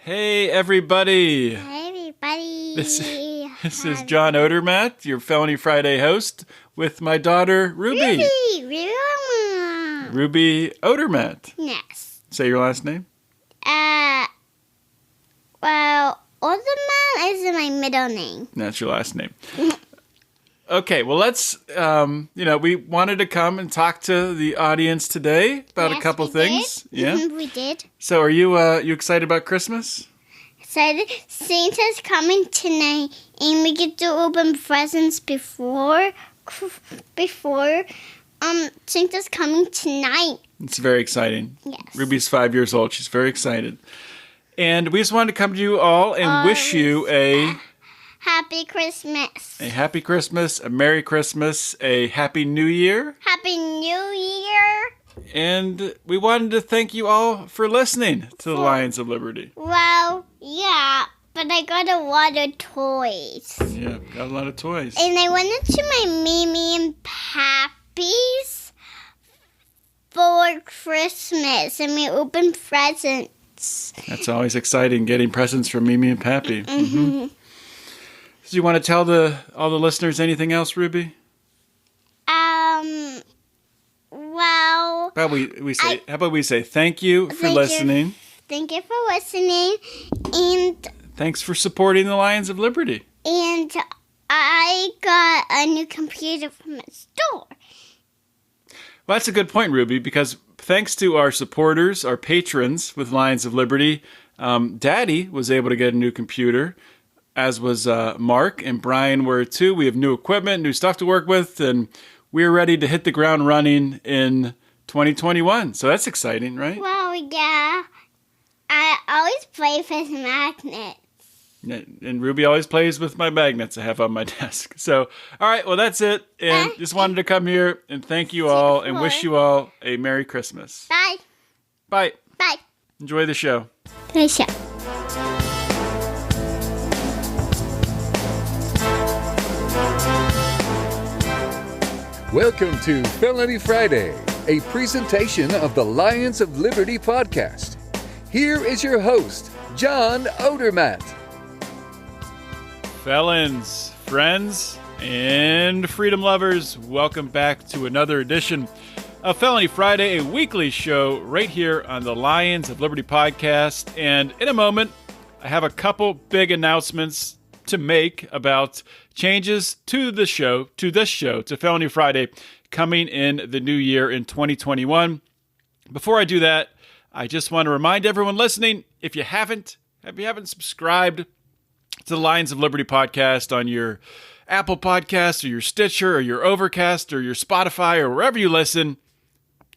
Hey, everybody. Hi, everybody. This is John Odermatt, your Felony Friday host, with my daughter, Ruby. Ruby Odermatt. Yes. Say your last name. Well, Odermatt is my middle name. That's your last name. Okay, well, let's, we wanted to come and talk to the audience today about a couple things. Did. Yeah, we did. So are you excited about Christmas? Excited. Santa's coming tonight, and we get to open presents before Santa's coming tonight. It's very exciting. Yes. Ruby's 5 years old. She's very excited. And we just wanted to come to you all and wish you a Happy Christmas. A Happy Christmas, a Merry Christmas, a Happy New Year. Happy New Year. And we wanted to thank you all for listening to the Lions of Liberty. Well, yeah, but I got a lot of toys. Yeah, got a lot of toys. And I went into my Mimi and Pappy's for Christmas, and we opened presents. That's always exciting, getting presents from Mimi and Pappy. Mm-hmm. Do you want to tell all the listeners anything else, Ruby? Well, how about we say thank you for listening. Thank you for listening, and thanks for supporting the Lions of Liberty. And I got a new computer from a store. Well, that's a good point, Ruby, because thanks to our supporters, our patrons with Lions of Liberty, Daddy was able to get a new computer, as was Mark and Brian were too. We have new equipment, new stuff to work with, and we're ready to hit the ground running in 2021. So that's exciting, right? Well, yeah. I always play with magnets. And Ruby always plays with my magnets I have on my desk. So, all right, well, that's it. And just wanted to come here and thank you all and wish you all a Merry Christmas. Bye. Bye. Bye. Enjoy the show. Good show. Welcome to Felony Friday, a presentation of the Lions of Liberty podcast. Here is your host, John Odermatt. Felons, friends, and freedom lovers, welcome back to another edition of Felony Friday, a weekly show right here on the Lions of Liberty podcast. And in a moment, I have a couple big announcements to make about changes to this show, to Felony Friday, coming in the new year in 2021. Before I do that, I just want to remind everyone listening, if you haven't subscribed to the Lions of Liberty podcast on your Apple Podcast or your Stitcher or your Overcast or your Spotify or wherever you listen,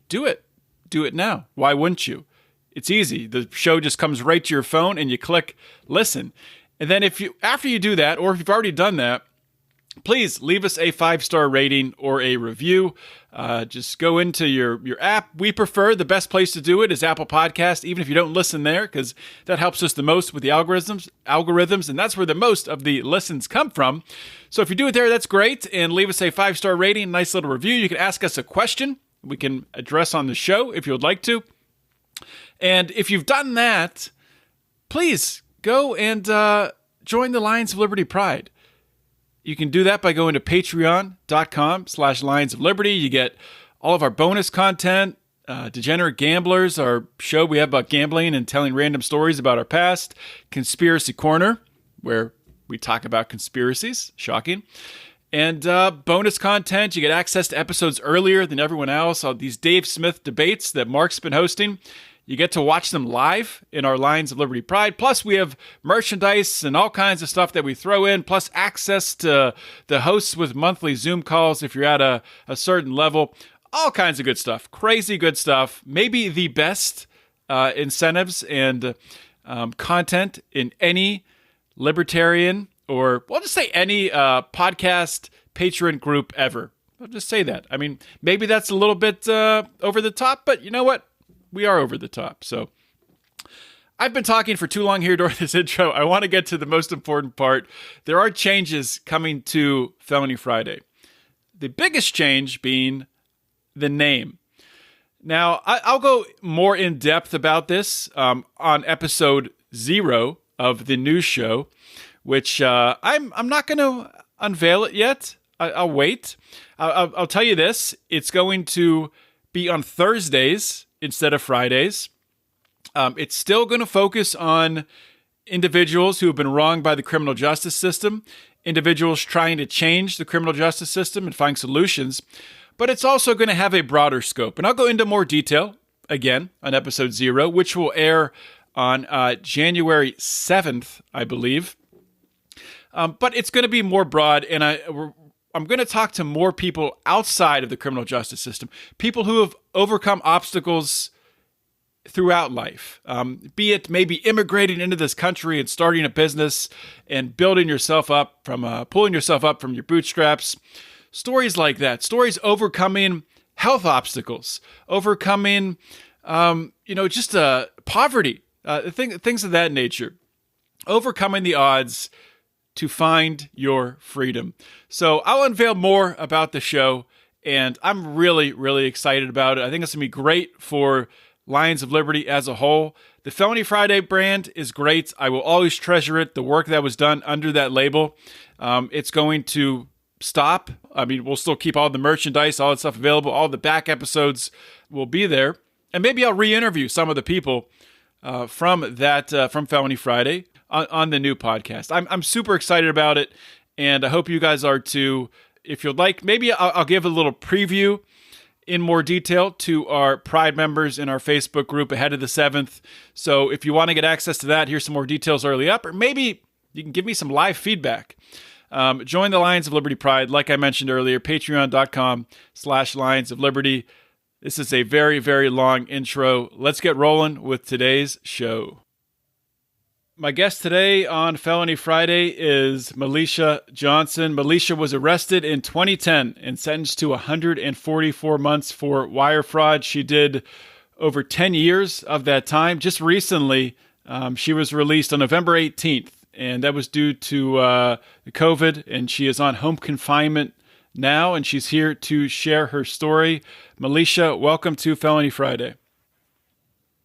do it. Do it now. Why wouldn't you? It's easy. The show just comes right to your phone and you click listen. And then after you do that, or if you've already done that, please leave us a 5-star rating or a review. Just go into your app. We prefer the best place to do it is Apple Podcast, even if you don't listen there, because that helps us the most with the algorithms, and that's where the most of the listens come from. So if you do it there, that's great. And leave us a 5-star rating, a nice little review. You can ask us a question we can address on the show if you would like to. And if you've done that, please go and join the Lions of Liberty Pride. You can do that by going to patreon.com/Lions of Liberty. You get all of our bonus content, Degenerate Gamblers, our show we have about gambling and telling random stories about our past, Conspiracy Corner, where we talk about conspiracies, shocking, and bonus content. You get access to episodes earlier than everyone else, all these Dave Smith debates that Mark's been hosting. You get to watch them live in our Lions of Liberty Pride. Plus, we have merchandise and all kinds of stuff that we throw in, plus access to the hosts with monthly Zoom calls if you're at a certain level. All kinds of good stuff. Crazy good stuff. Maybe the best incentives and content in any libertarian or, well, just say any podcast patron group ever. I'll just say that. I mean, maybe that's a little bit over the top, but you know what? We are over the top. So I've been talking for too long here during this intro. I want to get to the most important part. There are changes coming to Felony Friday. The biggest change being the name. Now, I'll go more in depth about this on episode 0 of the new show, which I'm not going to unveil it yet. I'll wait. I'll tell you this. It's going to be on Thursdays instead of Fridays. It's still going to focus on individuals who have been wronged by the criminal justice system, individuals trying to change the criminal justice system and find solutions, but it's also going to have a broader scope. And I'll go into more detail again on episode 0, which will air on January 7th, I believe. But it's going to be more broad, and I'm going to talk to more people outside of the criminal justice system, people who have overcome obstacles throughout life, be it maybe immigrating into this country and starting a business and building yourself up from, pulling yourself up from your bootstraps. Stories like that, stories overcoming health obstacles, overcoming, just poverty, things of that nature, overcoming the odds to find your freedom. So I'll unveil more about the show, and I'm really, really excited about it. I think it's going to be great for Lions of Liberty as a whole. The Felony Friday brand is great. I will always treasure it, the work that was done under that label. It's going to stop. I mean, we'll still keep all the merchandise, all that stuff available. All the back episodes will be there. And maybe I'll re-interview some of the people from Felony Friday on the new podcast. I'm super excited about it, and I hope you guys are too. If you'd like, maybe I'll give a little preview in more detail to our Pride members in our Facebook group ahead of the 7th. So if you want to get access to that, here's some more details early up, or maybe you can give me some live feedback. Join the Lions of Liberty Pride, like I mentioned earlier, patreon.com/Lions of Liberty. This is a very, very long intro. Let's get rolling with today's show. My guest today on Felony Friday is Melisha Johnson. Melisha was arrested in 2010 and sentenced to 144 months for wire fraud. She did over 10 years of that time. Just recently, she was released on November 18th, and that was due to COVID, and she is on home confinement now, and she's here to share her story. Melisha, welcome to Felony Friday.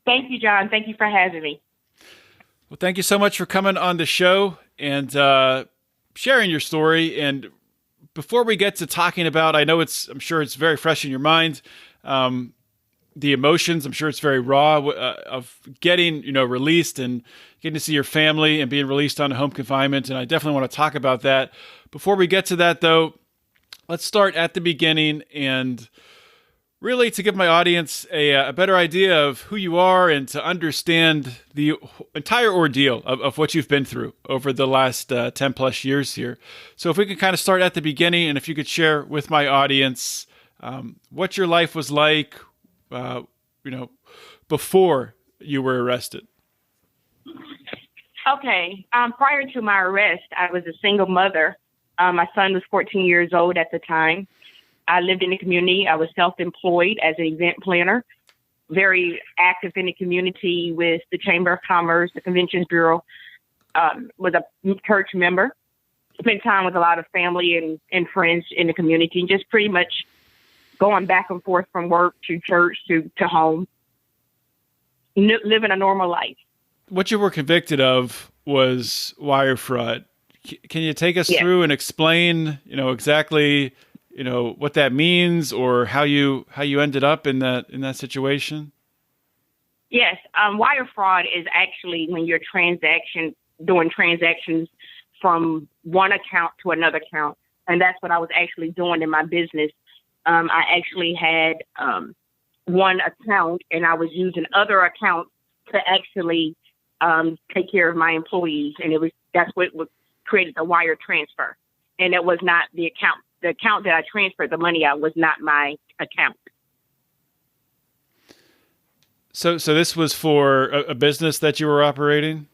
Thank you, John. Thank you for having me. Well, thank you so much for coming on the show and sharing your story. And before we get to talking about, I'm sure it's very fresh in your mind, the emotions, I'm sure it's very raw of getting, released and getting to see your family and being released on home confinement. And I definitely want to talk about that. Before we get to that, though, let's start at the beginning and really to give my audience a better idea of who you are and to understand the entire ordeal of what you've been through over the last 10 plus years here. So if we could kind of start at the beginning, and if you could share with my audience what your life was like, before you were arrested. Okay. Prior to my arrest, I was a single mother. My son was 14 years old at the time. I lived in the community. I was self-employed as an event planner, very active in the community with the Chamber of Commerce, the Conventions Bureau, was a church member, spent time with a lot of family and friends in the community, and just pretty much going back and forth from work to church to home, living a normal life. What you were convicted of was wire fraud. Can you take us through and explain, exactly what that means, or how you ended up in that situation? Yes. Wire fraud is actually when you're doing transactions from one account to another account. And that's what I was actually doing in my business. I actually had one account, and I was using other accounts to actually take care of my employees. And that's what created the wire transfer. And it was not the account. The account that I transferred the money out was not my account. So this was for a business that you were operating?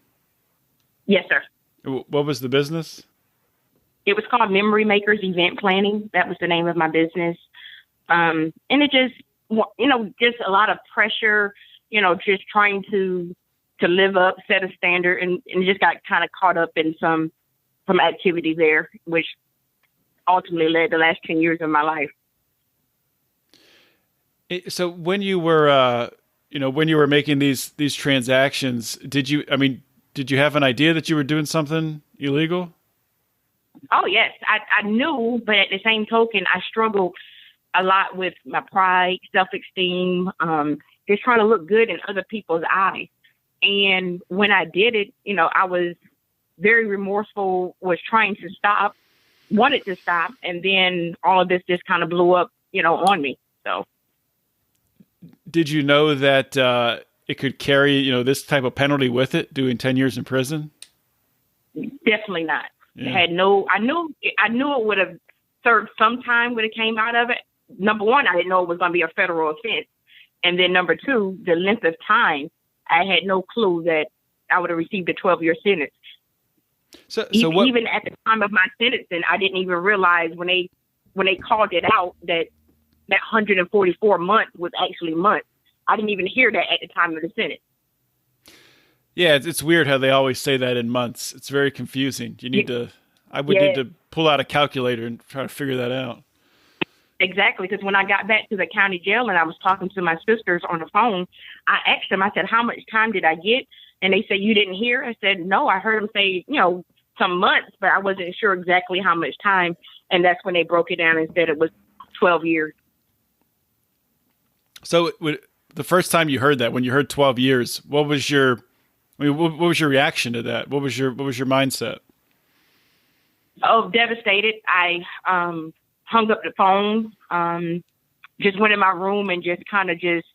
Yes, sir. What was the business? It was called Memory Makers Event Planning. That was the name of my business. And it just, just a lot of pressure, just trying to live up, set a standard, and just got kind of caught up in some activity there, which ultimately led the last 10 years of my life. So when you were, when you were making these transactions, did did you have an idea that you were doing something illegal? Oh, yes. I knew, but at the same token, I struggled a lot with my pride, self-esteem, just trying to look good in other people's eyes. And when I did it, I was very remorseful, was trying to stop, wanted to stop. And then all of this just kind of blew up, on me. So. Did you know that it could carry, this type of penalty with it, doing 10 years in prison? Definitely not. Yeah. I knew it would have served some time when it came out of it. Number one, I didn't know it was going to be a federal offense. And then number two, the length of time, I had no clue that I would have received a 12-year sentence. So even at the time of my sentencing, I didn't even realize when they called it out that 144 months was actually months. I didn't even hear that at the time of the sentence. Yeah, it's weird how they always say that in months. It's very confusing. I would need to pull out a calculator and try to figure that out. Exactly, because when I got back to the county jail and I was talking to my sisters on the phone, I asked them, I said, how much time did I get? And they said, you didn't hear? I said, no, I heard them say, some months, but I wasn't sure exactly how much time. And that's when they broke it down and said it was 12 years. So the first time you heard that, when you heard 12 years, what was your reaction to that? What was your mindset? Oh, devastated. I hung up the phone, just went in my room and just kind of just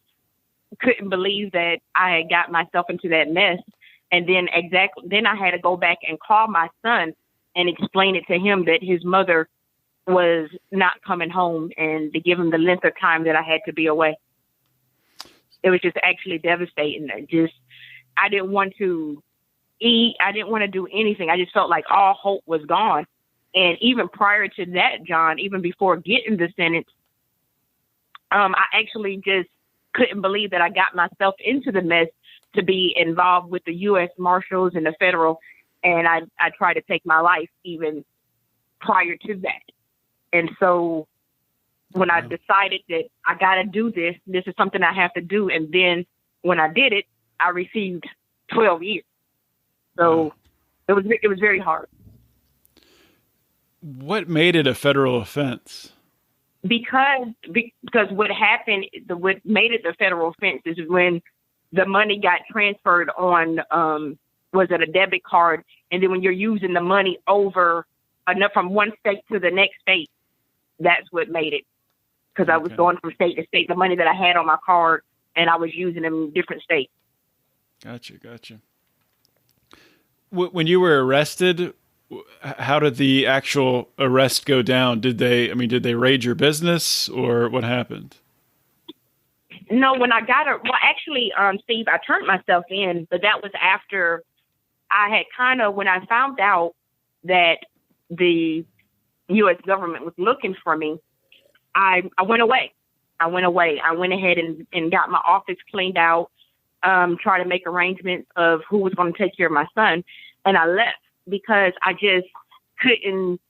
couldn't believe that I had got myself into that mess. And then I had to go back and call my son and explain it to him that his mother was not coming home and to give him the length of time that I had to be away. It was just actually devastating. I didn't want to eat. I didn't want to do anything. I just felt like all hope was gone. And even prior to that, John, even before getting the sentence, I actually just couldn't believe that I got myself into the mess to be involved with the U.S. Marshals and the federal. And I tried to take my life even prior to that. And so when I decided that I got to do this is something I have to do. And then when I did it, I received 12 years. So it was very hard. What made it a federal offense? Because what happened, what made it a federal offense is when the money got transferred on, was it a debit card? And then when you're using the money over enough from one state to the next state, that's what made it. Because I was going from state to state, the money that I had on my card, and I was using them in different states. Gotcha. When you were arrested, how did the actual arrest go down? Did they raid your business, or what happened? No, when I got it, actually, Steve, I turned myself in, but that was after I had when I found out that the U.S. government was looking for me, I went away. I went ahead and got my office cleaned out, try to make arrangements of who was going to take care of my son. And I left because I just couldn't,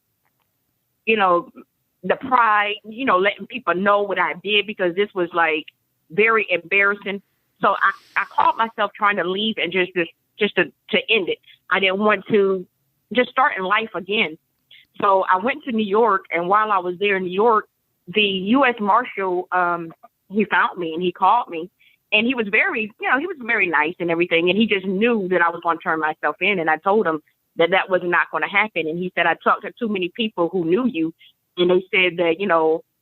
the pride, letting people know what I did, because this was like very embarrassing. So I caught myself trying to leave and just to end it. I didn't want to just start in life again. So I went to New York, and while I was there in New York, the U.S. Marshal, he found me and he called me, and he was very nice and everything. And he just knew that I was going to turn myself in. And I told him that was not going to happen. And he said, I talked to too many people who knew you, and they said that,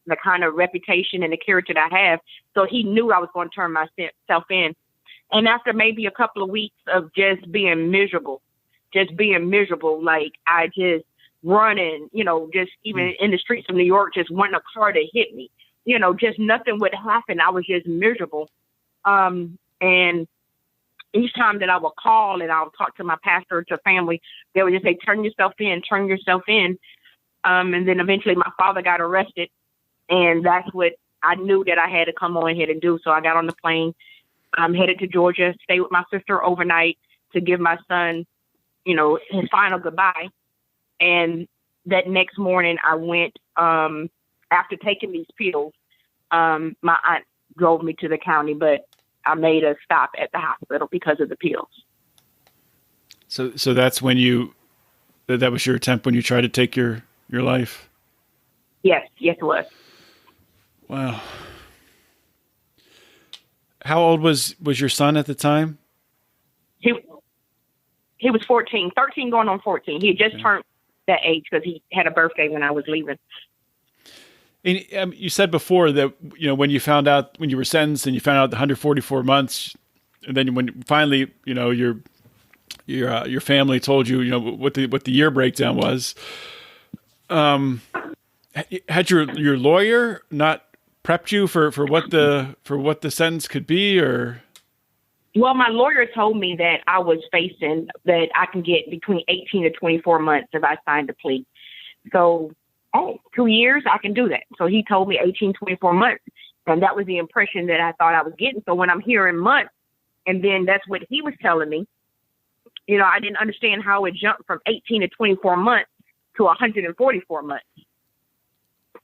the kind of reputation and the character that I have. So he knew I was going to turn myself in. And after maybe a couple of weeks of just being miserable, like I just running, just even in the streets of New York, just wanting a car to hit me, just nothing would happen. I was just miserable. And each time that I would call and I would talk to my pastor, to family, they would just say, turn yourself in. And then eventually my father got arrested, and that's what I knew that I had to come on ahead and do. So I got on the plane, headed to Georgia, stayed with my sister overnight to give my son, his final goodbye. And that next morning I went, after taking these pills, my aunt drove me to the county, but I made a stop at the hospital because of the pills. So that's when that was your attempt when you tried to take your life. Yes, it was. Wow. How old was your son at the time? He was 14, 13 going on 14. He had just turned that age because he had a birthday when I was leaving. And you said before that, when you were sentenced and you found out the 144 months, and then when finally, your family told you, what the year breakdown was, had your lawyer not prepped you for what the sentence could be, or? Well, my lawyer told me that I was facing that I can get between 18 to 24 months if I signed a plea. So, 2 years, I can do that. So he told me 18, 24 months. And that was the impression that I thought I was getting. So when I'm hearing months, and then that's what he was telling me, I didn't understand how it jumped from 18 to 24 months to 144 months.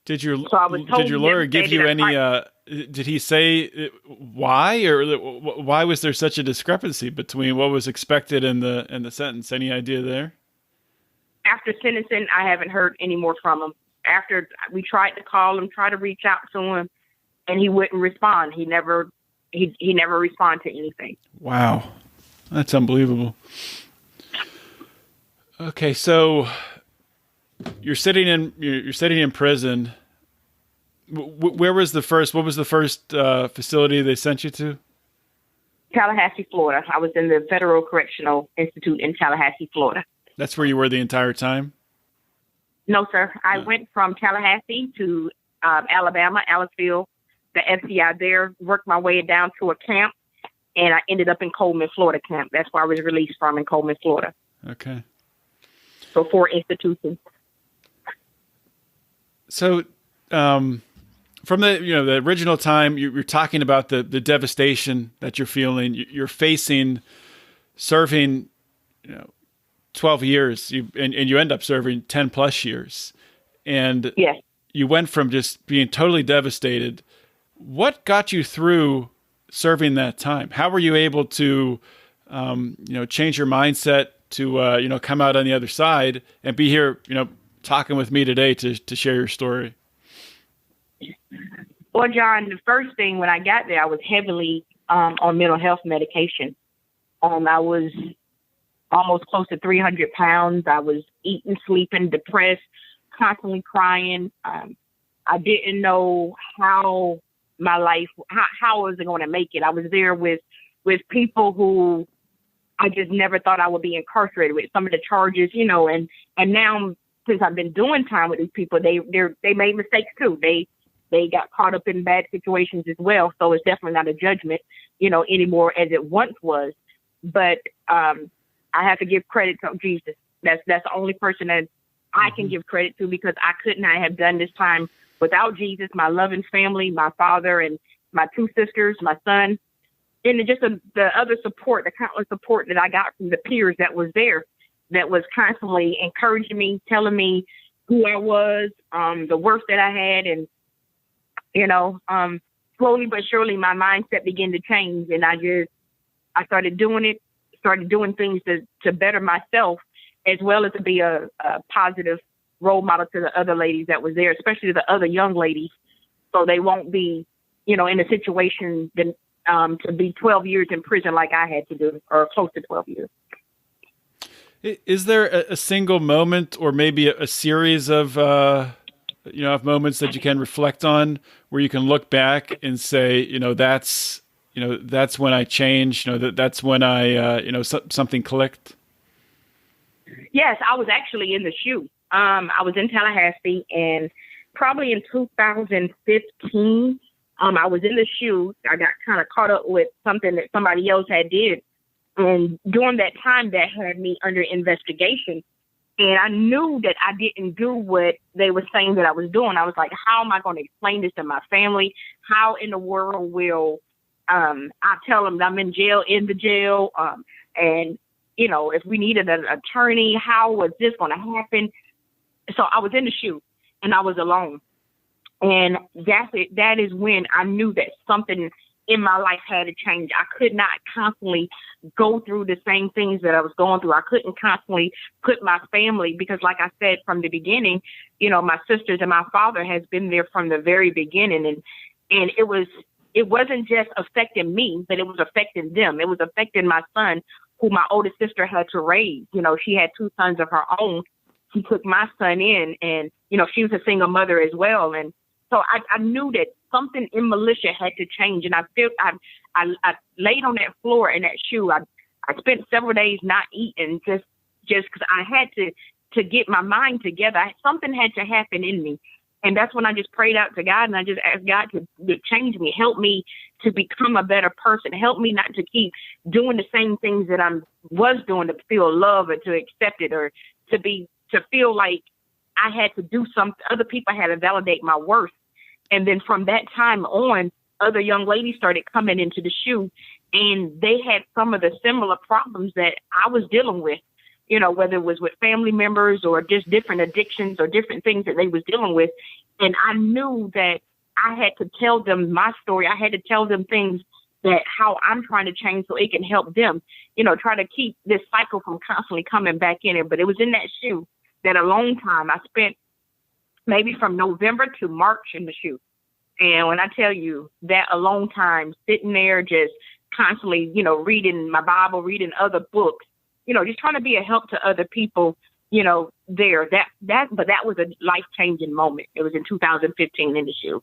Did your lawyer give you any, did he say why, or why was there such a discrepancy between what was expected and the sentence? Any idea there? After sentencing, I haven't heard any more from him. After we tried to call him, try to reach out to him, and he wouldn't respond. He never responded to anything. Wow. That's unbelievable. Okay. So you're sitting in prison. What was the first facility they sent you to? Tallahassee, Florida. I was in the Federal Correctional Institute in Tallahassee, Florida. That's where you were the entire time? No, sir. I went from Tallahassee to Alabama, Ellisville, the FBI there, worked my way down to a camp, and I ended up in Coleman, Florida camp. That's where I was released from, in Coleman, Florida. Okay. So 4 institutions. So from the original time, you're talking about the devastation that you're feeling. You're facing serving 12 years, and you end up serving 10 plus years. And yes, you went from just being totally devastated. What got you through serving that time? How were you able to, change your mindset to, come out on the other side and be here, talking with me today to share your story? Well, John, the first thing when I got there, I was heavily on mental health medication. I was almost close to 300 pounds. I was eating, sleeping, depressed, constantly crying. I didn't know how my life, how I was going to make it. I was there with people who I just never thought I would be incarcerated with. Some of the charges, and now since I've been doing time with these people, they made mistakes too. They got caught up in bad situations as well. So it's definitely not a judgment, anymore as it once was. But I have to give credit to Jesus. That's the only person that I can give credit to, because I could not have done this time without Jesus, my loving family, my father, and my 2 sisters, my son, and just the other support, the countless support that I got from the peers that was there, that was constantly encouraging me, telling me who I was, the work that I had, and slowly but surely my mindset began to change, and I started doing things to better myself, as well as to be a positive role model to the other ladies that was there, especially the other young ladies, so they won't be, in a situation that, to be 12 years in prison like I had to do, or close to 12 years. Is there a single moment, or maybe a series of, of moments that you can reflect on where you can look back and say, that's when I changed, that's when I, something clicked? Yes, I was actually in the SHU. I was in Tallahassee, and probably in 2015, I was in the SHU. I got kind of caught up with something that somebody else had did. And during that time, that had me under investigation. And I knew that I didn't do what they were saying that I was doing. I was like, how am I going to explain this to my family? How in the world will I tell them that I'm in the jail? And, if we needed an attorney, how was this going to happen? So I was in the SHU, and I was alone. And that is when I knew that something in my life had to change. I could not constantly go through the same things that I was going through. I couldn't constantly put my family, because like I said from the beginning, my sisters and my father has been there from the very beginning. And it wasn't just affecting me, but it was affecting them. It was affecting my son, who my oldest sister had to raise. She had 2 sons of her own. She took my son in, and, she was a single mother as well. And so I knew that something in Melisha had to change. And I laid on that floor in that shoe. I spent several days not eating just because I had to get my mind together. Something had to happen in me. And that's when I just prayed out to God, and I just asked God to change me, help me to become a better person, help me not to keep doing the same things that I was doing to feel love or to accept it, or to feel like I had to do something. Other people had to validate my worth. And then from that time on, other young ladies started coming into the shoe, and they had some of the similar problems that I was dealing with, whether it was with family members or just different addictions or different things that they was dealing with. And I knew that I had to tell them my story. I had to tell them things that how I'm trying to change so it can help them, try to keep this cycle from constantly coming back in it. But it was in that shoe that a long time I spent, maybe from November to March in the shoe. And when I tell you that a long time sitting there, just constantly, reading my Bible, reading other books, just trying to be a help to other people, there, but that was a life-changing moment. It was in 2015 in the shoe.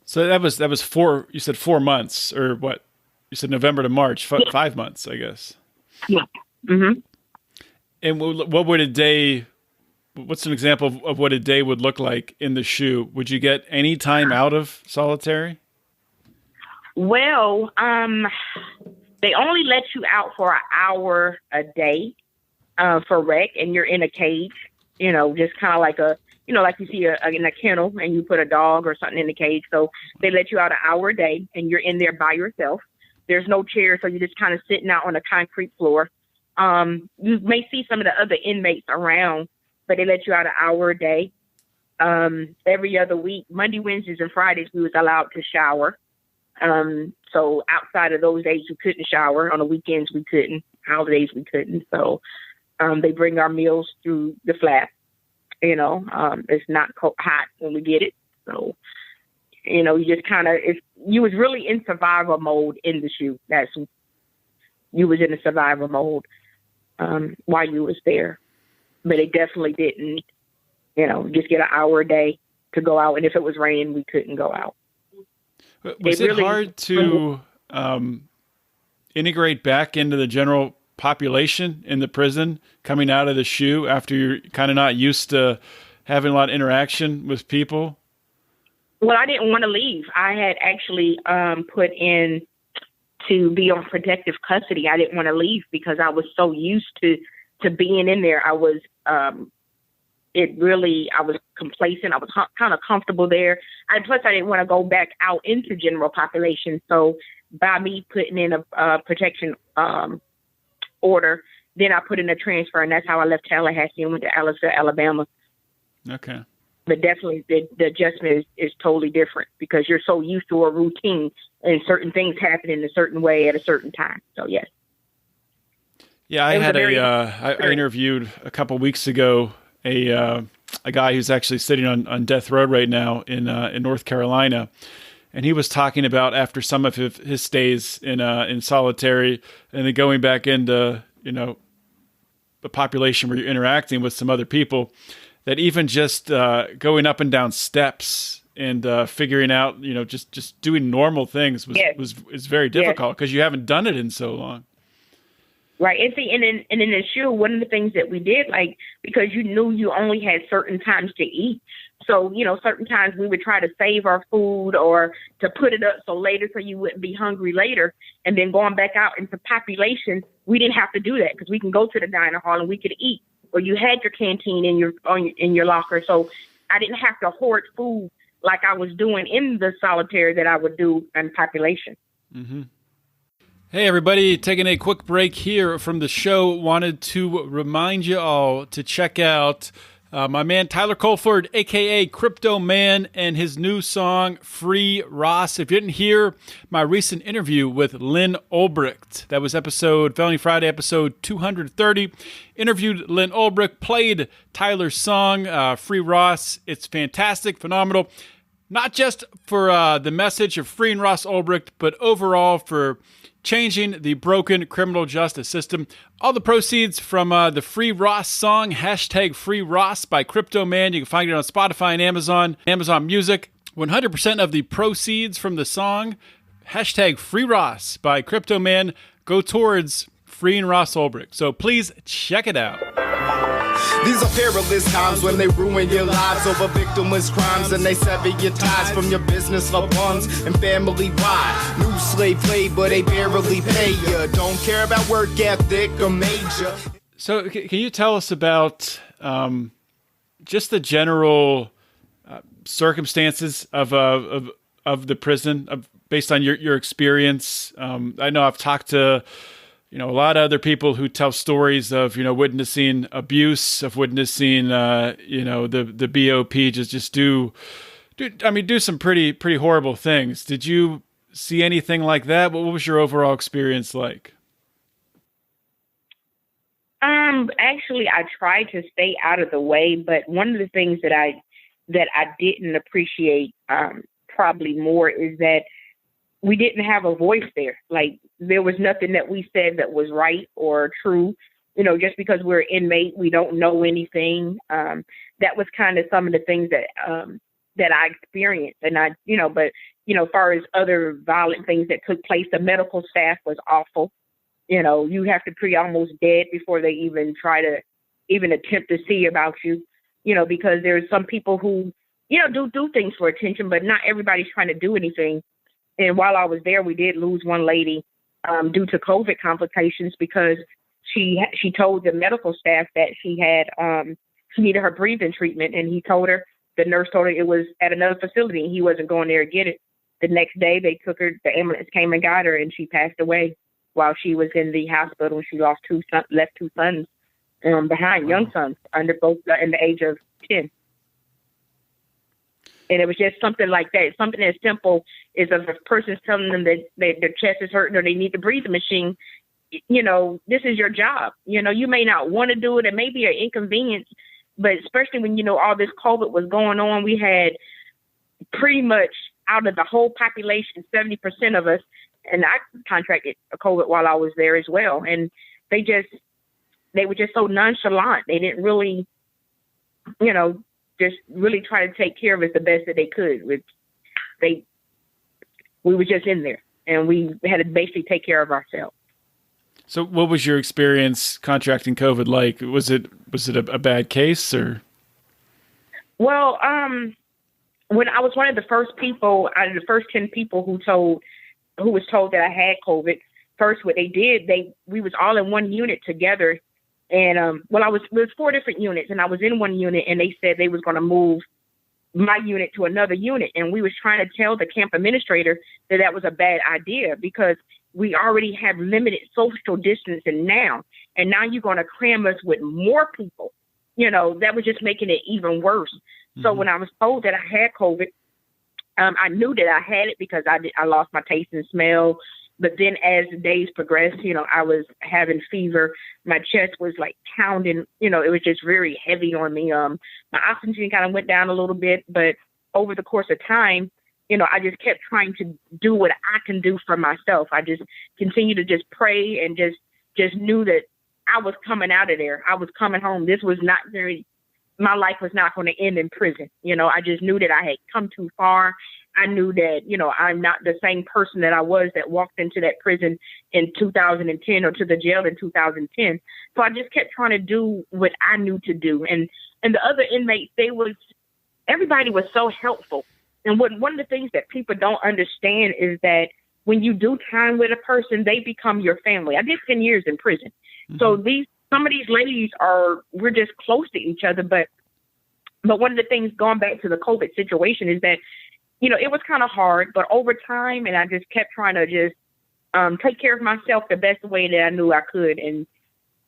So that was 4, you said 4 months, or what? You said November to March, 5 months, I guess. Yeah. Mm-hmm. And what would what's an example of what a day would look like in the shoe? Would you get any time out of solitary? Well, they only let you out for an hour a day for rec, and you're in a cage, just kind of like like you see in a kennel, and you put a dog or something in the cage. So they let you out an hour a day, and you're in there by yourself. There's no chair, so you're just kind of sitting out on a concrete floor. You may see some of the other inmates around, but they let you out an hour a day. Every other week, Monday, Wednesdays, and Fridays, we was allowed to shower. So outside of those days, you couldn't shower. On the weekends, we couldn't. Holidays, we couldn't. So they bring our meals through the flat. It's not hot when we get it. So, you just kind of, you was really in survival mode in the shoe. You was in a survival mode while you was there. But it definitely didn't, just get an hour a day to go out. And if it was raining, we couldn't go out. Was it really hard to integrate back into the general population in the prison coming out of the shoe after you're kind of not used to having a lot of interaction with people? Well, I didn't want to leave. I had actually put in to be on protective custody. I didn't want to leave because I was so used to being in there. I was complacent. I was kind of comfortable there. Plus, I didn't want to go back out into general population. So by me putting in a protection order, then I put in a transfer, and that's how I left Tallahassee and went to Ellisville, Alabama. Okay. But definitely the adjustment is totally different because you're so used to a routine and certain things happen in a certain way at a certain time. So, yes. Yeah, I interviewed a couple weeks ago a guy who's actually sitting on death row right now in North Carolina, and he was talking about after some of his stays in solitary and then going back into the population where you're interacting with some other people, that even just going up and down steps and figuring out just doing normal things is very difficult because you haven't done it in so long. Right. And see, and in the shoe, one of the things that we did, because you knew you only had certain times to eat. So, certain times we would try to save our food or to put it up so you wouldn't be hungry later. And then going back out into population, we didn't have to do that because we can go to the diner hall and we could eat. Or you had your canteen in your locker. So I didn't have to hoard food like I was doing in the solitary that I would do in population. Mm-hmm. Hey, everybody, taking a quick break here from the show. Wanted to remind you all to check out My man Tyler Colford, a.k.a. Crypto Man, and his new song, Free Ross. If you didn't hear my recent interview with Lynn Ulbricht, that was Felony Friday, episode 230. Interviewed Lynn Ulbricht, played Tyler's song, Free Ross. It's fantastic, phenomenal. Not just for the message of freeing Ross Ulbricht, but overall for changing the broken criminal justice system. All the proceeds from the Free Ross song, hashtag Free Ross by Crypto Man. You can find it on Spotify and Amazon Music. 100% of the proceeds from the song, hashtag Free Ross by Crypto Man, go towards freeing Ross Ulbricht. So please check it out. These are perilous times when they ruin your lives over victimless crimes, and they sever your ties from your business, loved ones, and family. Why? New slave labor, they barely pay you. Don't care about work ethic or major. So can you tell us about just the general circumstances of the prison, based on your experience? I know I've talked to a lot of other people who tell stories of, witnessing abuse, of witnessing, the BOP just do some pretty horrible things. Did you see anything like that? What was your overall experience like? Actually, I tried to stay out of the way, but one of the things that I didn't appreciate, probably more, is that we didn't have a voice there. Like, there was nothing that we said that was right or true. Just because we're inmate, we don't know anything. That was kind of some of the things that I experienced. And as far as other violent things that took place, the medical staff was awful. You have to be almost dead before they even try to even attempt to see about you, because there's some people who, do things for attention, but not everybody's trying to do anything. And while I was there, we did lose one lady due to COVID complications, because she told the medical staff that she needed her breathing treatment, and the nurse told her it was at another facility and he wasn't going there to get it. The next day they took her, the ambulance came and got her, and she passed away while she was in the hospital. She left two sons behind, young sons, under both in the age of 10. And it was just something like that. Something as simple as if a person's telling them that their chest is hurting or they need the breathing machine, this is your job. You may not want to do it. It may be an inconvenience, but especially when, all this COVID was going on, we had pretty much out of the whole population, 70% of us, and I contracted COVID while I was there as well. And they were just so nonchalant. They didn't really, just really try to take care of us the best that they could. We were just in there, and we had to basically take care of ourselves. So what was your experience contracting COVID like? Was it a bad case, or? Well, when I was one of the first people out of the first 10 people who was told that I had COVID, first what they did, we was all in one unit together. And, it was 4 different units, and I was in one unit, and they said they was going to move my unit to another unit. And we was trying to tell the camp administrator that was a bad idea, because we already have limited social distancing now. And now you're going to cram us with more people. That was just making it even worse. Mm-hmm. So when I was told that I had COVID, I knew that I had it because I lost my taste and smell. But then as the days progressed, I was having fever. My chest was like pounding, it was just very heavy on me. My oxygen kind of went down a little bit, but over the course of time, I just kept trying to do what I can do for myself. I just continued to just pray and just knew that I was coming out of there. I was coming home. My life was not going to end in prison. I just knew that I had come too far. I knew that, I'm not the same person that I was that walked into that prison in 2010 or to the jail in 2010. So I just kept trying to do what I knew to do. And the other inmates, everybody was so helpful. And one of the things that people don't understand is that when you do time with a person, they become your family. I did 10 years in prison. Mm-hmm. So some of these ladies we're just close to each other. But one of the things going back to the COVID situation is that, it was kind of hard, but over time, and I just kept trying to just take care of myself the best way that I knew I could. And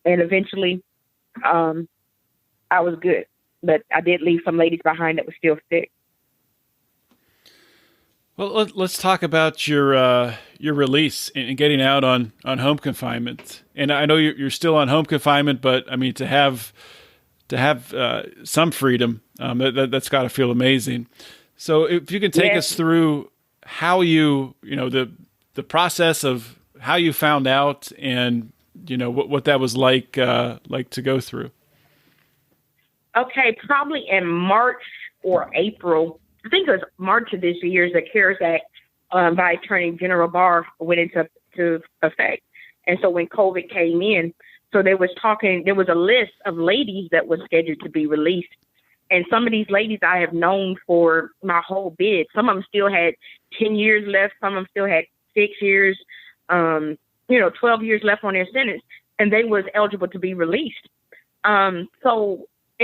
eventually, I was good. but I did leave some ladies behind that were still sick. Well, let's talk about your release and getting out on home confinement. And I know you're still on home confinement, but I mean to have some freedom, that's got to feel amazing. So if you can take us through how the process of how you found out and what that was like to go through. Okay, probably in March or April. I think it was March of this year, the CARES Act by Attorney General Barr went into effect. And so when COVID came in, so there was a list of ladies that was scheduled to be released. And some of these ladies I have known for my whole bid. Some of them still had 10 years left. Some of them still had 6 years, 12 years left on their sentence. And they was eligible to be released. And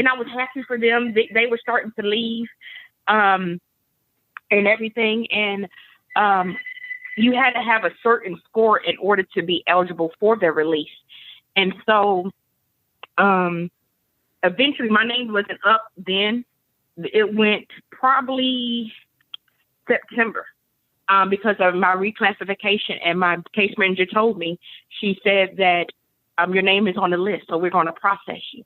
I was happy for them. They were starting to leave. And everything. And you had to have a certain score in order to be eligible for their release. And so eventually my name wasn't up then. It went probably September because of my reclassification. And my case manager told me, she said that your name is on the list, so we're going to process you.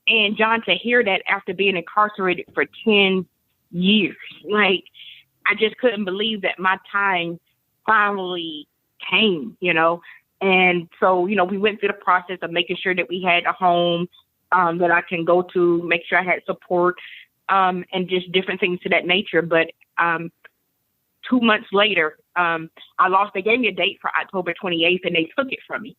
And John, to hear that after being incarcerated for 10 years, like, I just couldn't believe that my time finally came, And so, we went through the process of making sure that we had a home that I can go to, make sure I had support, and just different things to that nature. But 2 months later, they gave me a date for October 28th, and they took it from me.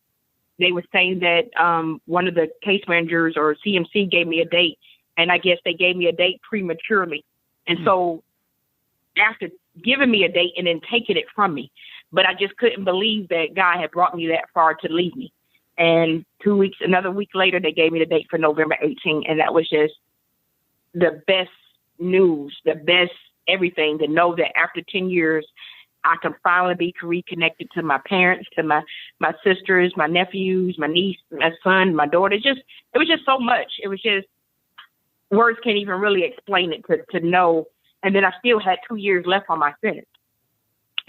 They were saying that one of the case managers or CMC gave me a date, and I guess they gave me a date prematurely. And so after giving me a date and then taking it from me, but I just couldn't believe that God had brought me that far to leave me. And another week later, they gave me the date for November 18th. And that was just the best news, the best everything, to know that after 10 years, I can finally be reconnected to my parents, to my sisters, my nephews, my niece, my son, my daughter. It was just so much. It was just, words can't even really explain it to know. And then I still had 2 years left on my sentence.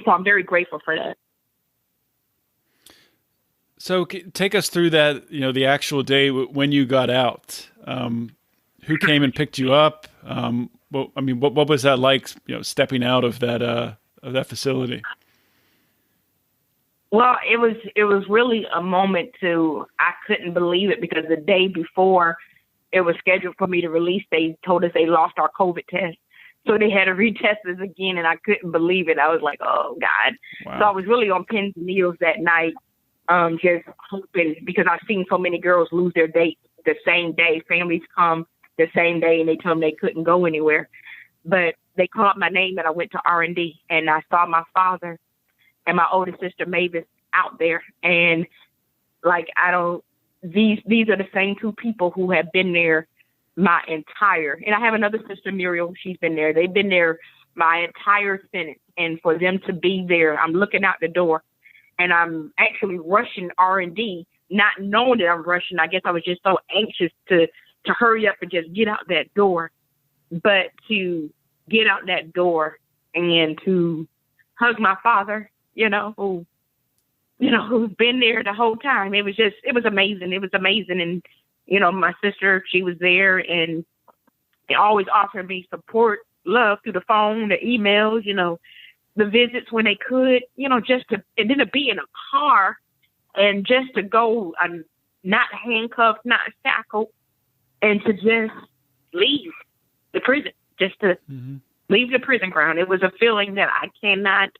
So I'm very grateful for that. So take us through that, the actual day when you got out. Who came and picked you up? What was that like, stepping out of that facility? Well, it was really a moment I couldn't believe it, because the day before it was scheduled for me to release, they told us they lost our COVID test. So they had to retest us again, and I couldn't believe it. I was like, oh, God. Wow. So I was really on pins and needles that night, just hoping, because I've seen so many girls lose their date the same day. Families come the same day, and they tell them they couldn't go anywhere. But they called my name, and I went to R&D, and I saw my father and my older sister, Mavis, out there. And, these are the same two people who have been there and I have another sister, Muriel, she's been there. They've been there my entire sentence. And for them to be there, I'm looking out the door, and I'm actually rushing R&D, not knowing that I'm rushing. I guess I was just so anxious to hurry up and just get out that door. But to get out that door and to hug my father, who's been there the whole time. It was amazing. It was amazing. And, my sister, she was there, and they always offered me support, love through the phone, the emails, the visits when they could, and then to be in a car and just to go, not handcuffed, not shackled, and to just leave the prison, just to leave the prison ground. It was a feeling that I cannot,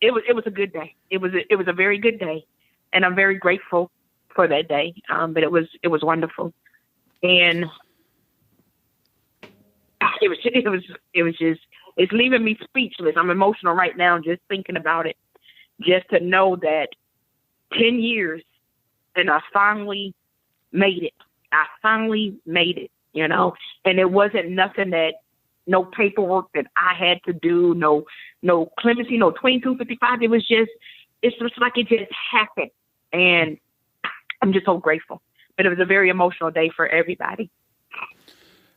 it was a good day. It was a very good day, and I'm very grateful for that day. But it was wonderful, and it's leaving me speechless. I'm emotional right now just thinking about it. Just to know that 10 years, and I finally made it. And it wasn't nothing that, no paperwork that I had to do, no clemency, no 2255. It's just like it just happened. And I'm just so grateful. But it was a very emotional day for everybody.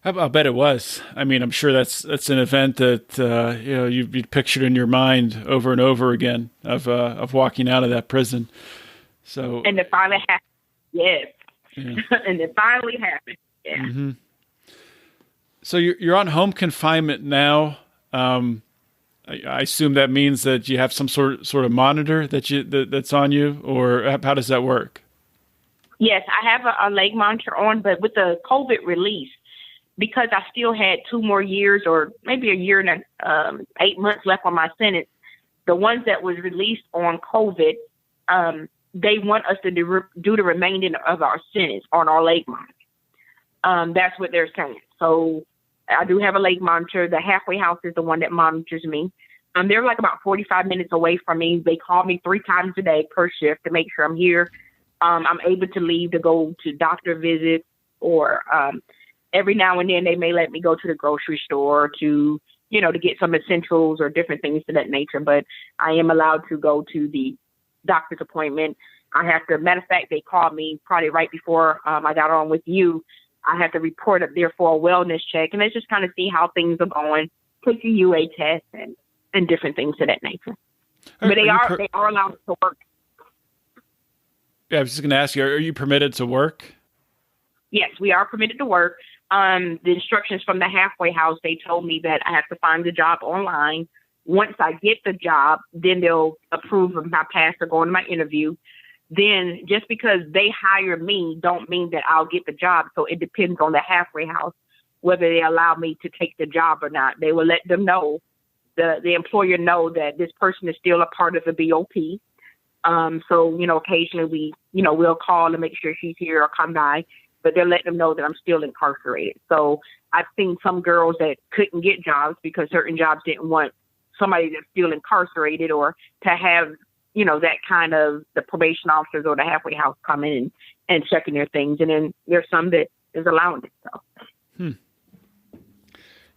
I'll bet it was. I mean, I'm sure that's an event that you've pictured in your mind over and over again of walking out of that prison. So and it finally happened. Yes, yeah. and it finally happened. Yeah. Mm-hmm. So you're on home confinement now. I assume that means that you have some sort of monitor that's on you, or how does that work? Yes, I have a leg monitor on, but with the COVID release, because I still had 2 more years or maybe a year and 8 months left on my sentence, the ones that was released on COVID, they want us to do the remaining of our sentence on our leg monitor. That's what they're saying. So I do have a leg monitor. The halfway house is the one that monitors me. They're like about 45 minutes away from me. They call me 3 times a day per shift to make sure I'm here. I'm able to leave to go to doctor visits, or every now and then they may let me go to the grocery store to get some essentials or different things of that nature. But I am allowed to go to the doctor's appointment. I have to, matter of fact, they called me probably right before I got on with you. I have to report up there for a wellness check, and let's just kind of see how things are going, take a UA test and different things of that nature. But they are allowed to work. Yeah, I was just going to ask you, are you permitted to work? Yes, we are permitted to work. The instructions from the halfway house, they told me that I have to find the job online. Once I get the job, then they'll approve of my pass or go into my interview. Then just because they hire me don't mean that I'll get the job. So it depends on the halfway house whether they allow me to take the job or not. They will let them know, the employer know that this person is still a part of the BOP. So, occasionally we'll call and make sure she's here or come by, but they're letting them know that I'm still incarcerated. So I've seen some girls that couldn't get jobs because certain jobs didn't want somebody that's still incarcerated, or to have, that kind of the probation officers or the halfway house come in and checking their things. And then there's some that is allowing it. So.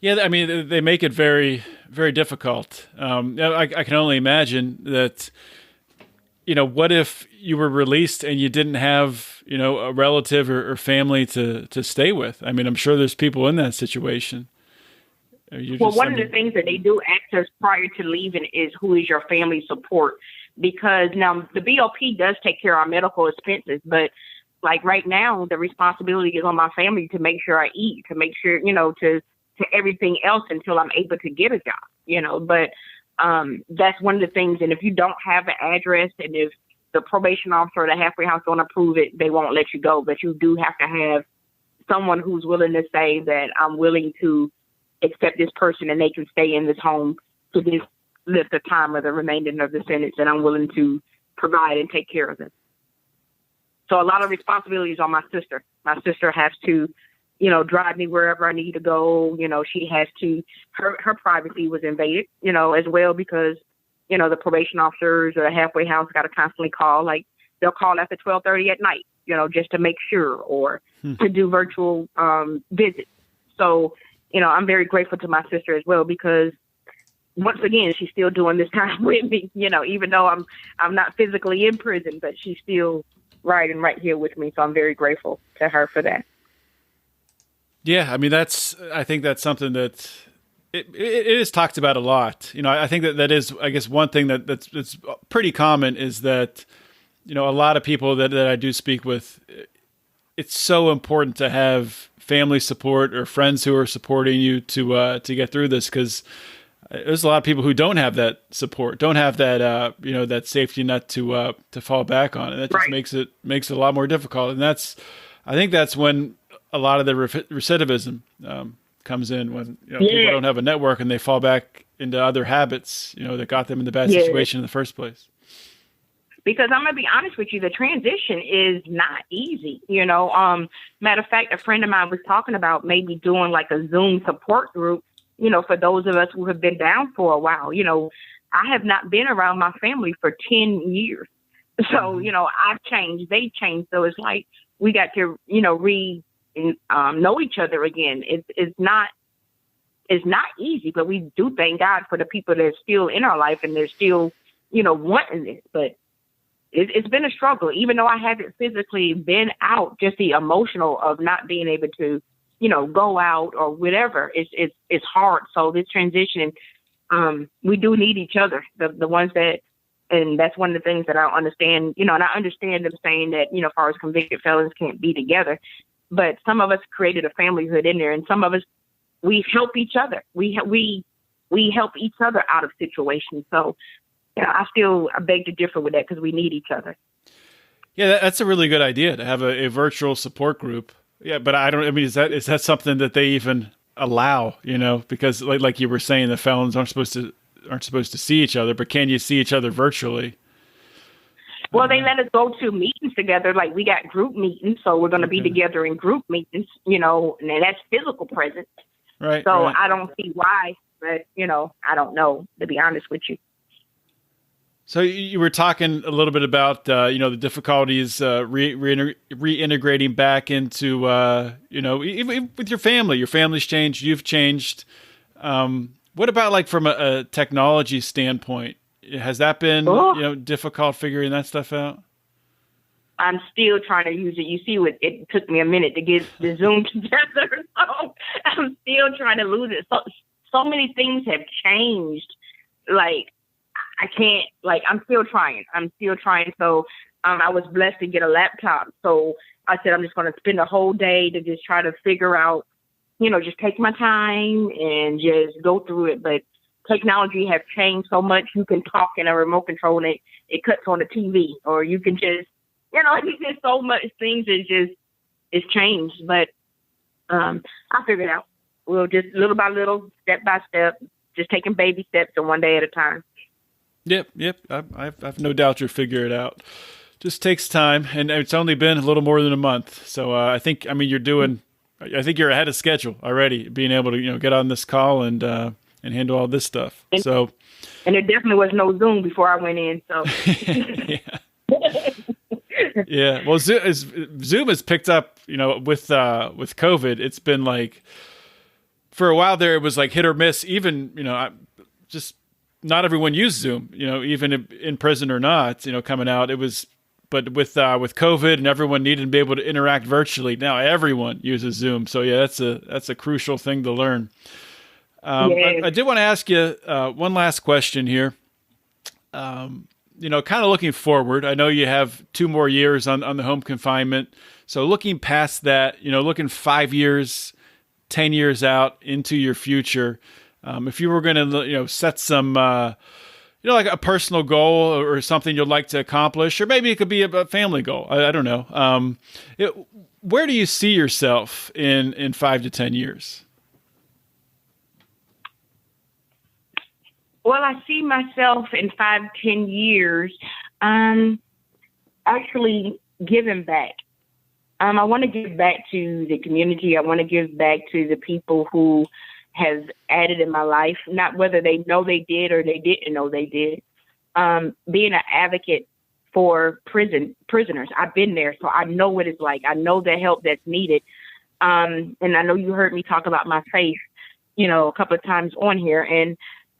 Yeah, I mean, they make it very, very difficult. I can only imagine that, what if you were released and you didn't have, a relative or family to stay with? I mean, I'm sure there's people in that situation. One of the things that they do ask us prior to leaving is, who is your family support? Because now the BOP does take care of our medical expenses, but right now the responsibility is on my family to make sure I eat, to make sure, to everything else until I'm able to get a job, but that's one of the things. And if you don't have an address, and if the probation officer or the halfway house don't approve it, they won't let you go. But you do have to have someone who's willing to say that I'm willing to accept this person and they can stay in this home to this the time of the remainder of the sentence, and I'm willing to provide and take care of them. So a lot of responsibilities on my sister. My sister has to, drive me wherever I need to go. She has to, her privacy was invaded, as well, because, the probation officers or the halfway house got to constantly call. Like, they'll call after 12:30 at night, just to make sure, or to do virtual visits. So, I'm very grateful to my sister as well, because once again, she's still doing this time with me, even though I'm not physically in prison, but she's still riding right here with me. So I'm very grateful to her for that. Yeah, I mean, I think that's something that it is talked about a lot. I think that is, I guess, one thing that's pretty common is that, a lot of people that I do speak with, it's so important to have family support or friends who are supporting you to get through this, because there's a lot of people who don't have that support, don't have that that safety net to fall back on, and that just makes it a lot more difficult. And I think that's when a lot of the recidivism comes in, when people don't have a network and they fall back into other habits that got them in the bad situation in the first place. Because I'm going to be honest with you, the transition is not easy. Matter of fact, a friend of mine was talking about maybe doing like a Zoom support group, for those of us who have been down for a while. I have not been around my family for 10 years. So, I've changed, they changed. So it's like we got to, know each other again. It's not easy, but we do thank God for the people that are still in our life and they're still, wanting this. But it's been a struggle, even though I haven't physically been out, just the emotional of not being able to, go out or whatever. It's hard. So this transition, we do need each other. The ones that, and that's one of the things that I don't understand, and I understand them saying that, as far as convicted felons can't be together, but some of us created a familyhood in there, and some of us, we help each other. We help each other out of situations. So, I beg to differ with that because we need each other. Yeah, that's a really good idea to have a virtual support group. Yeah, but is that something that they even allow, because like you were saying, the felons aren't supposed to see each other, but can you see each other virtually? Well, they let us go to meetings together. Like we got group meetings, so we're going to be together in group meetings, and that's physical presence. Right. So right. I don't see why, but I don't know, to be honest with you. So you were talking a little bit about, the difficulties reintegrating back into, even with your family. Your family's changed. You've changed. What about like from a technology standpoint? Has that been, difficult figuring that stuff out? I'm still trying to use it. You see, it took me a minute to get the Zoom together. So I'm still trying to lose it. So many things have changed. Like, I can't, I'm still trying. So I was blessed to get a laptop. So I said, I'm just going to spend a whole day to just try to figure out, just take my time and just go through it. But technology has changed so much. You can talk in a remote control and it cuts on the TV, or you can just, it's just so much things it's changed. But I'll figure it out. We'll just little by little, step by step, just taking baby steps and one day at a time. Yep. I've no doubt you'll figure it out. Just takes time, and it's only been a little more than a month. So I think you're ahead of schedule already, being able to get on this call and handle all this stuff. And there definitely was no Zoom before I went in. So yeah. Well, Zoom has picked up. With COVID, it's been like for a while there, it was like hit or miss. Even just. Not everyone used Zoom, even in prison or not, coming out. It was, but with COVID and everyone needed to be able to interact virtually, now everyone uses Zoom. So yeah, that's a crucial thing to learn. I did want to ask you one last question here. Kind of looking forward, I know you have 2 more years on the home confinement. So looking past that, looking 5 years, 10 years out into your future. If you were going to, set some, like a personal goal or something you'd like to accomplish, or maybe it could be a family goal. I don't know. Where do you see yourself in 5 to 10 years? Well, I see myself in 5, 10 years, actually giving back. I want to give back to the community. I want to give back to the people who has added in my life, not whether they know they did or they didn't know they did. Being an advocate for prisoners. I've been there, so I know what it's like. I know the help that's needed. And I know you heard me talk about my faith, a couple of times on here. And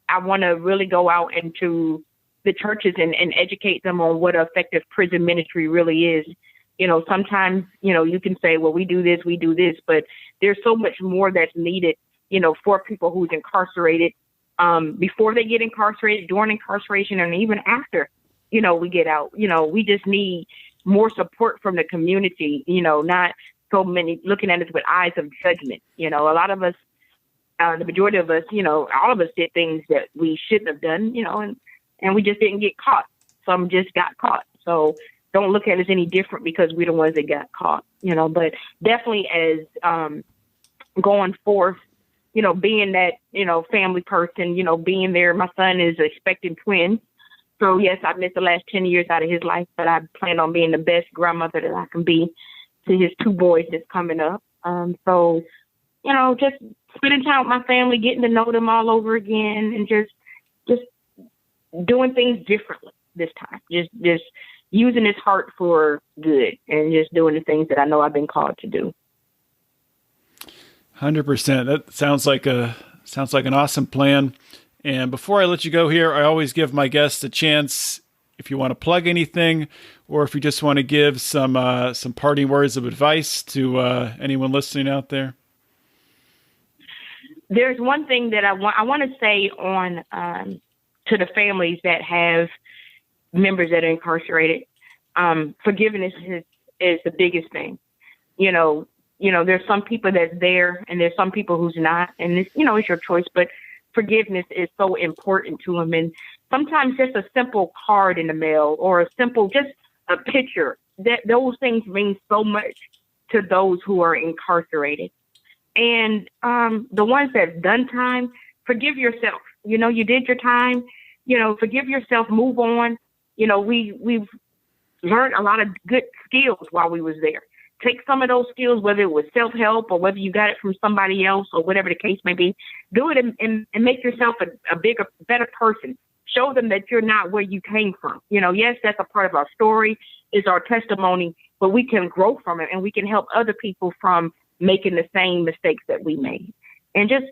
I want to really go out into the churches and educate them on what effective prison ministry really is. Sometimes, you can say, well, we do this, but there's so much more that's needed for people who's incarcerated, before they get incarcerated, during incarceration, and even after, we get out. We just need more support from the community, not so many looking at us with eyes of judgment. A lot of us, the majority of us, all of us did things that we shouldn't have done, and we just didn't get caught. Some just got caught. So don't look at us any different because we're the ones that got caught, but definitely as going forth, being that, family person, being there. My son is expecting twins. So, yes, I've missed the last 10 years out of his life, but I plan on being the best grandmother that I can be to his 2 boys that's coming up. So, just spending time with my family, getting to know them all over again, and just doing things differently this time. Just using his heart for good and just doing the things that I know I've been called to do. 100%. That sounds like an awesome plan. And before I let you go here, I always give my guests a chance, if you want to plug anything, or if you just want to give some parting words of advice to anyone listening out there. there's one thing that I want to say on to the families that have members that are incarcerated. Forgiveness is the biggest thing. There's some people that's there and there's some people who's not, and it's your choice, but forgiveness is so important to them. And sometimes just a simple card in the mail or just a picture, that those things mean so much to those who are incarcerated. And the ones that've done time, forgive yourself. You did your time, forgive yourself, move on. We've learned a lot of good skills while we was there. Take some of those skills, whether it was self-help or whether you got it from somebody else or whatever the case may be, do it and make yourself a bigger, better person. Show them that you're not where you came from. Yes, that's a part of our story, is our testimony, but we can grow from it and we can help other people from making the same mistakes that we made. And just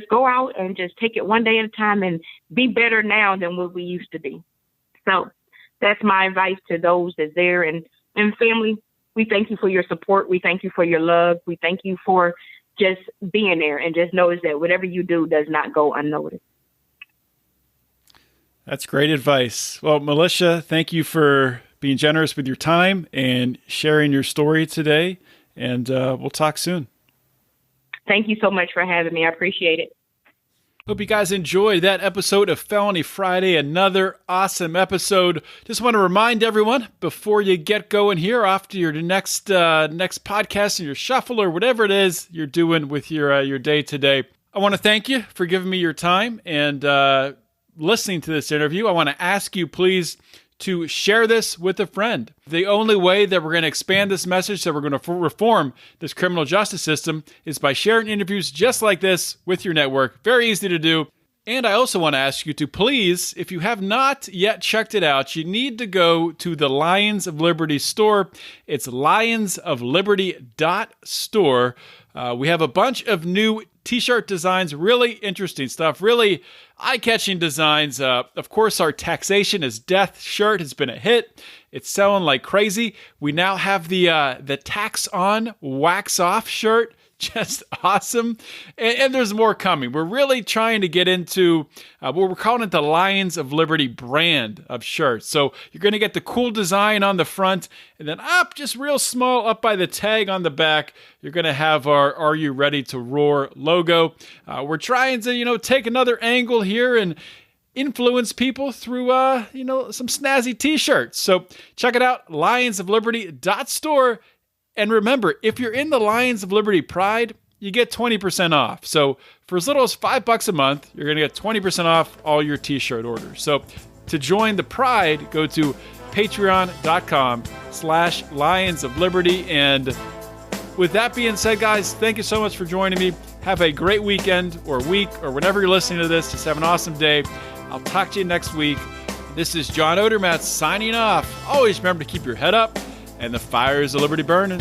go out and just take it one day at a time and be better now than what we used to be. So that's my advice to those that's there. And family, we thank you for your support. We thank you for your love. We thank you for just being there, and just notice that whatever you do does not go unnoticed. That's great advice. Well, Melisha, thank you for being generous with your time and sharing your story today. And we'll talk soon. Thank you so much for having me. I appreciate it. Hope you guys enjoyed that episode of Felony Friday. Another awesome episode. Just want to remind everyone before you get going here, after your next podcast and your shuffle or whatever it is you're doing with your day today, I want to thank you for giving me your time and listening to this interview. I want to ask you, please, to share this with a friend. The only way that we're going to expand this message, that we're going to reform this criminal justice system, is by sharing interviews just like this with your network. Very easy to do. And I also want to ask you to please, if you have not yet checked it out, you need to go to the Lions of Liberty store. It's lionsofliberty.store. We have a bunch of new t-shirt designs, really interesting stuff, really eye-catching designs. Of course, our Taxation is Death shirt has been a hit. It's selling like crazy. We now have the Tax On, Wax Off shirt. Just awesome. And there's more coming. We're really trying to get into what we're calling it the Lions of Liberty brand of shirts. So you're going to get the cool design on the front, and then up just real small up by the tag on the back, you're going to have our Are You Ready to Roar logo. We're trying to, take another angle here and influence people through, some snazzy t-shirts. So check it out, lionsofliberty.store. And remember, if you're in the Lions of Liberty Pride, you get 20% off. So for as little as $5 a month, you're going to get 20% off all your t-shirt orders. So to join the Pride, go to patreon.com/Lions of Liberty. And with that being said, guys, thank you so much for joining me. Have a great weekend or week or whenever you're listening to this. Just have an awesome day. I'll talk to you next week. This is John Odermatt signing off. Always remember to keep your head up and the fires of liberty burning.